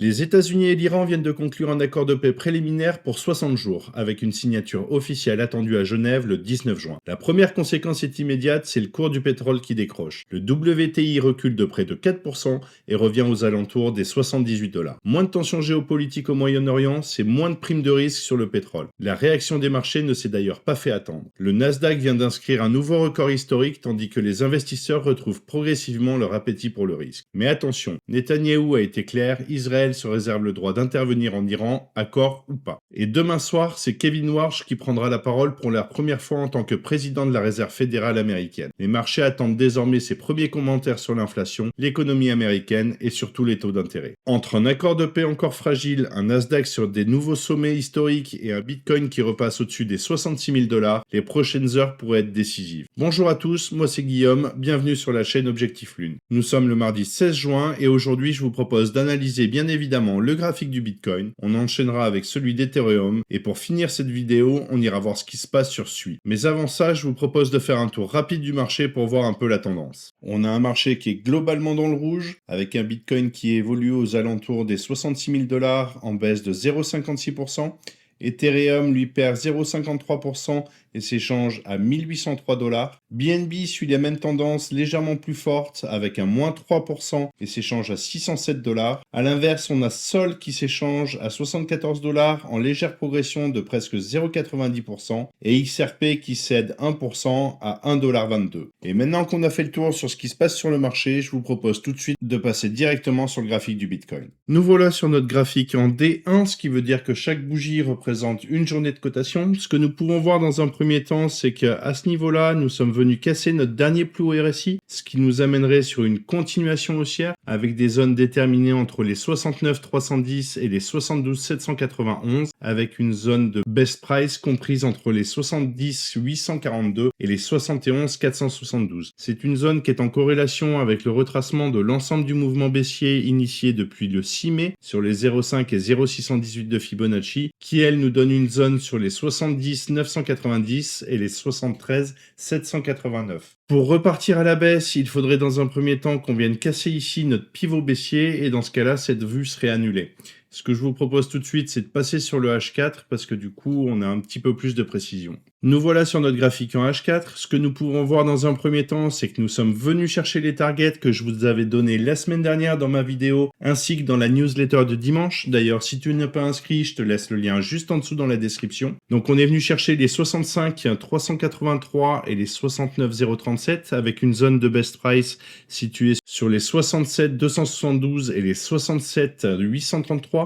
Les États-Unis et l'Iran viennent de conclure un accord de paix préliminaire pour 60 jours, avec une signature officielle attendue à Genève le 19 juin. La première conséquence est immédiate, c'est le cours du pétrole qui décroche. Le WTI recule de près de 4% et revient aux alentours des 78 $. Moins de tensions géopolitiques au Moyen-Orient, c'est moins de primes de risque sur le pétrole. La réaction des marchés ne s'est d'ailleurs pas fait attendre. Le Nasdaq vient d'inscrire un nouveau record historique tandis que les investisseurs retrouvent progressivement leur appétit pour le risque. Mais attention, Netanyahou a été clair, Israël se réserve le droit d'intervenir en Iran, accord ou pas. Et demain soir, c'est Kevin Warsh qui prendra la parole pour la première fois en tant que président de la Réserve fédérale américaine. Les marchés attendent désormais ses premiers commentaires sur l'inflation, l'économie américaine et surtout les taux d'intérêt. Entre un accord de paix encore fragile, un Nasdaq sur des nouveaux sommets historiques et un Bitcoin qui repasse au-dessus des 66 000 $, les prochaines heures pourraient être décisives. Bonjour à tous, moi c'est Guillaume, bienvenue sur la chaîne Objectif Lune. Nous sommes le mardi 16 juin et aujourd'hui je vous propose d'analyser bien évidemment le graphique du Bitcoin, on enchaînera avec celui d'Ethereum et pour finir cette vidéo, on ira voir ce qui se passe sur SUI. Mais avant ça, je vous propose de faire un tour rapide du marché pour voir un peu la tendance. On a un marché qui est globalement dans le rouge, avec un Bitcoin qui évolue aux alentours des 66 000 $ en baisse de 0,56%. Ethereum lui perd 0,53% et s'échange à 1803 $. BNB suit la même tendance légèrement plus forte avec un moins 3% et s'échange à 607 $. A l'inverse, on a Sol qui s'échange à 74 $ en légère progression de presque 0,90% et XRP qui cède 1% à 1,22 $. Et maintenant qu'on a fait le tour sur ce qui se passe sur le marché, je vous propose tout de suite de passer directement sur le graphique du Bitcoin. Nous voilà sur notre graphique en D1, ce qui veut dire que chaque bougie représente une journée de cotation. Ce que nous pouvons voir dans un premier temps, c'est qu'à ce niveau-là, nous sommes venus casser notre dernier plus haut RSI, ce qui nous amènerait sur une continuation haussière avec des zones déterminées entre les 69 310 et les 72 791, avec une zone de best price comprise entre les 70 842 et les 71 472. C'est une zone qui est en corrélation avec le retracement de l'ensemble du mouvement baissier initié depuis le 6 mai sur les 0,5 et 0,618 de Fibonacci, qui elle nous donne une zone sur les 70 990 et les 73 789. Pour repartir à la baisse, il faudrait dans un premier temps qu'on vienne casser ici notre pivot baissier et dans ce cas-là, cette vue serait annulée. Ce que je vous propose tout de suite, c'est de passer sur le H4 parce que du coup, on a un petit peu plus de précision. Nous voilà sur notre graphique en H4. Ce que nous pouvons voir dans un premier temps, c'est que nous sommes venus chercher les targets que je vous avais donnés la semaine dernière dans ma vidéo, ainsi que dans la newsletter de dimanche. D'ailleurs, si tu n'es pas inscrit, je te laisse le lien juste en dessous dans la description. Donc, on est venu chercher les 65 383 et les 69 037 avec une zone de best price située sur les 67 272 et les 67 833.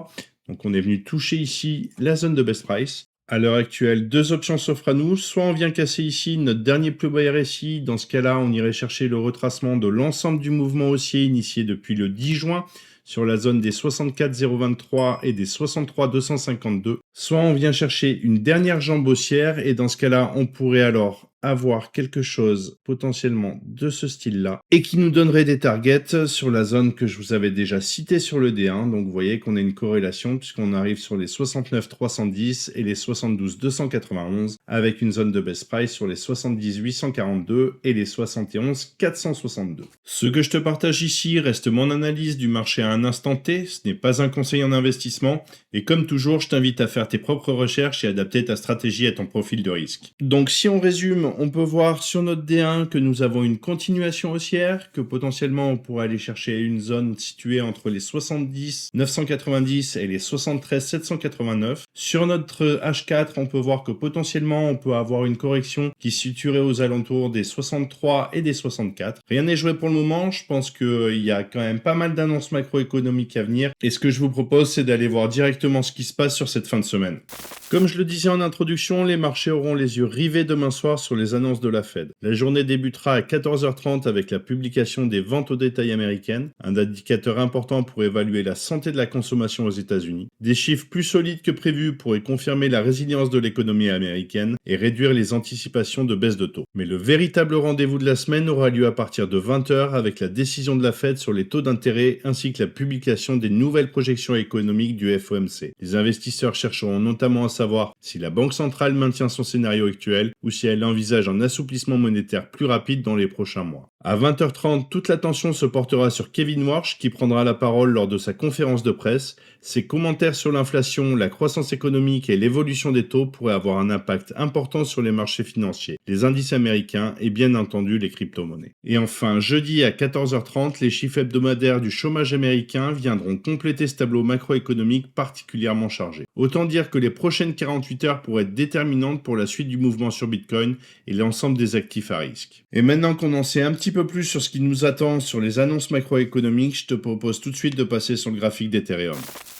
Donc on est venu toucher ici la zone de best price. À l'heure actuelle, deux options s'offrent à nous. Soit on vient casser ici notre dernier plus bas RSI. Dans ce cas-là, on irait chercher le retracement de l'ensemble du mouvement haussier initié depuis le 10 juin sur la zone des 64 023 et des 63 252. Soit on vient chercher une dernière jambe haussière et dans ce cas-là, on pourrait alors avoir quelque chose potentiellement de ce style-là et qui nous donnerait des targets sur la zone que je vous avais déjà citée sur le D1. Donc vous voyez qu'on a une corrélation puisqu'on arrive sur les 69 310 et les 72 291 avec une zone de best price sur les 70 842 et les 71 462. Ce que je te partage ici reste mon analyse du marché à un instant T, ce n'est pas un conseil en investissement et comme toujours, je t'invite à faire tes propres recherches et adapter ta stratégie à ton profil de risque. Donc si on résume, on peut voir sur notre D1 que nous avons une continuation haussière, que potentiellement on pourrait aller chercher une zone située entre les 70 990 et les 73 789. Sur notre H4, on peut voir que potentiellement on peut avoir une correction qui se situerait aux alentours des 63 et des 64. Rien n'est joué pour le moment, je pense qu'il y a quand même pas mal d'annonces macroéconomiques à venir et ce que je vous propose c'est d'aller voir directement ce qui se passe sur cette fin de semaine. Comme je le disais en introduction, les marchés auront les yeux rivés demain soir sur les annonces de la Fed. La journée débutera à 14h30 avec la publication des ventes au détail américaines, un indicateur important pour évaluer la santé de la consommation aux États-Unis. Des chiffres plus solides que prévu pourraient confirmer la résilience de l'économie américaine et réduire les anticipations de baisse de taux. Mais le véritable rendez-vous de la semaine aura lieu à partir de 20h avec la décision de la Fed sur les taux d'intérêt ainsi que la publication des nouvelles projections économiques du FOMC. Les investisseurs chercheront chercheront notamment à savoir si la Banque centrale maintient son scénario actuel ou si elle envisage un assouplissement monétaire plus rapide dans les prochains mois. À 20h30, toute l'attention se portera sur Kevin Warsh qui prendra la parole lors de sa conférence de presse. Ses commentaires sur l'inflation, la croissance économique et l'évolution des taux pourraient avoir un impact important sur les marchés financiers, les indices américains et bien entendu les crypto-monnaies. Et enfin, jeudi à 14h30, les chiffres hebdomadaires du chômage américain viendront compléter ce tableau macroéconomique particulièrement chargé. Autant dire que les prochaines 48 heures pourraient être déterminantes pour la suite du mouvement sur Bitcoin et l'ensemble des actifs à risque. Et maintenant qu'on en sait un petit peu plus sur ce qui nous attend sur les annonces macroéconomiques, je te propose tout de suite de passer sur le graphique d'Ethereum.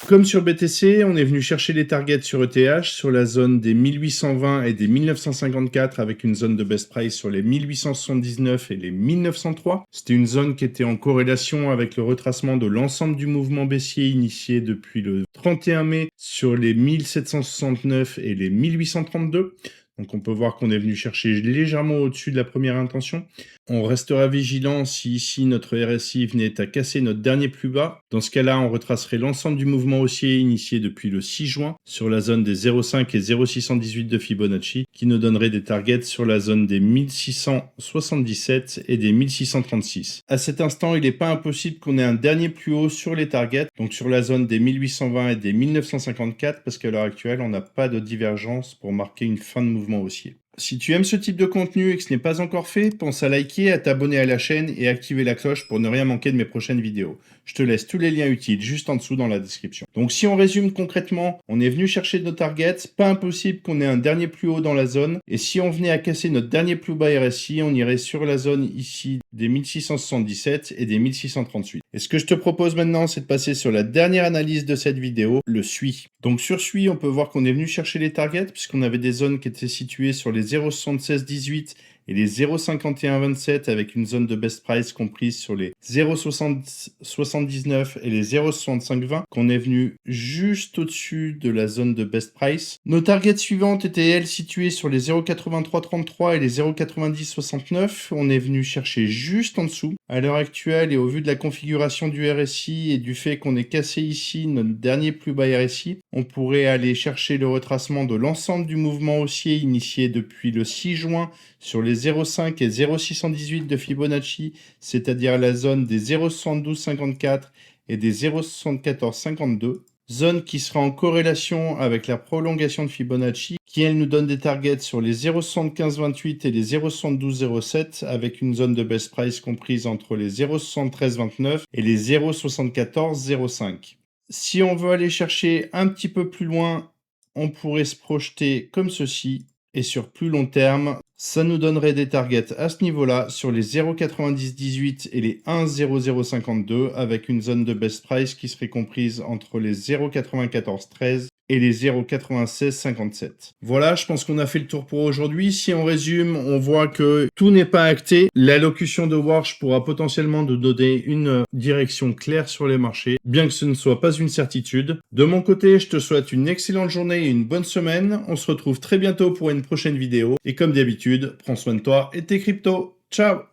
Comme sur BTC, on est venu chercher les targets sur ETH sur la zone des 1820 et des 1954 avec une zone de best price sur les 1879 et les 1903. C'était une zone qui était en corrélation avec le retracement de l'ensemble du mouvement baissier initié depuis le 31 mai sur les 1769 et les 1832. Donc on peut voir qu'on est venu chercher légèrement au-dessus de la première intention. On restera vigilant si ici notre RSI venait à casser notre dernier plus bas. Dans ce cas-là, on retracerait l'ensemble du mouvement haussier initié depuis le 6 juin sur la zone des 0,5 et 0,618 de Fibonacci qui nous donnerait des targets sur la zone des 1677 et des 1636. À cet instant, il n'est pas impossible qu'on ait un dernier plus haut sur les targets, donc sur la zone des 1820 et des 1954 parce qu'à l'heure actuelle, on n'a pas de divergence pour marquer une fin de mouvement haussier. Si tu aimes ce type de contenu et que ce n'est pas encore fait, pense à liker, à t'abonner à la chaîne et activer la cloche pour ne rien manquer de mes prochaines vidéos. Je te laisse tous les liens utiles juste en dessous dans la description. Donc si on résume concrètement, on est venu chercher nos targets, pas impossible qu'on ait un dernier plus haut dans la zone, et si on venait à casser notre dernier plus bas RSI, on irait sur la zone ici des 1677 et des 1638. Et ce que je te propose maintenant, c'est de passer sur la dernière analyse de cette vidéo, le SUI. Donc sur SUI, on peut voir qu'on est venu chercher les targets, puisqu'on avait des zones qui étaient situées sur les 0,7618 et les 0,5127 avec une zone de best price comprise sur les 0,79 et les 0,6520 qu'on est venu juste au-dessus de la zone de best price. Nos targets suivantes étaient elles situées sur les 0,8333 et les 0,9069. On est venu chercher juste en dessous. À l'heure actuelle et au vu de la configuration du RSI et du fait qu'on ait cassé ici notre dernier plus bas RSI, on pourrait aller chercher le retracement de l'ensemble du mouvement haussier initié depuis le 6 juin sur les 0,5 et 0,618 de Fibonacci, c'est-à-dire la zone des 0,7254 et des 0,7452, zone qui sera en corrélation avec la prolongation de Fibonacci, qui elle nous donne des targets sur les 0,7528 et les 0,7207 avec une zone de best price comprise entre les 0,7329 et les 0,7405. Si on veut aller chercher un petit peu plus loin, on pourrait se projeter comme ceci. Et sur plus long terme, ça nous donnerait des targets à ce niveau-là sur les 0,9018 et les 1,0052 avec une zone de best price qui serait comprise entre les 0,9413 et les 0,9657. Voilà, je pense qu'on a fait le tour pour aujourd'hui. Si on résume, on voit que tout n'est pas acté. L'allocution de Warsh pourra potentiellement nous donner une direction claire sur les marchés, bien que ce ne soit pas une certitude. De mon côté, je te souhaite une excellente journée et une bonne semaine. On se retrouve très bientôt pour une prochaine vidéo. Et comme d'habitude, prends soin de toi et tes cryptos. Ciao!